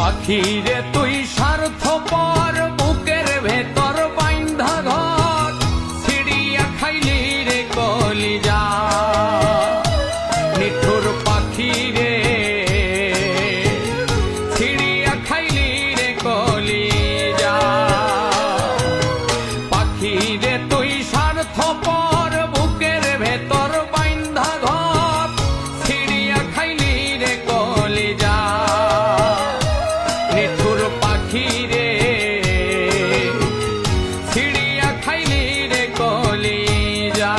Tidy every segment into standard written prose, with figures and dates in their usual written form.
পাখি রে তুই স্বার্থপর বুকের ভেতর বাইন্ধা ঘর ছিড়িয়া খাইলি রে কলিজা নিঠুর পাখি রে ছিড়িয়া খাইলি রে কলিজা পাখি রে তুই স্বার্থপর বুকের ভেতর বাইন্ধা ঘর ছিড়িয়া খাইলি রে কলিজা নিঠুর পাখি রে ছিড়িয়া খাইলি রে কলিজা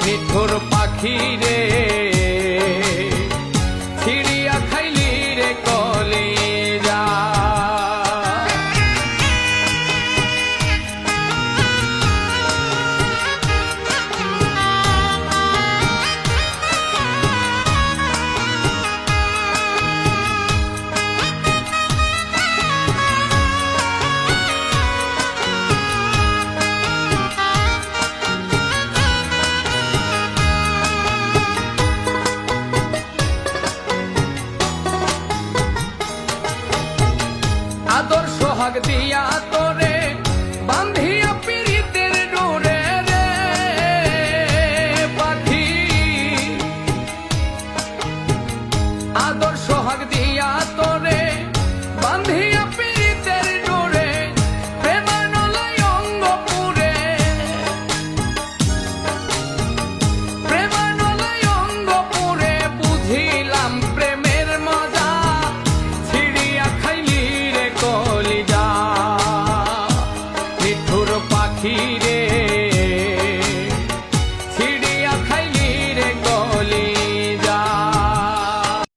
নিঠুর পাখি রে ছিড়িয়া খাইলি রে কলিজা আদর সোহাগ দিয়া তোরে বান্ধিয়া পিরিতের ডোরে রে পাখি আদর সোহাগ দিয়া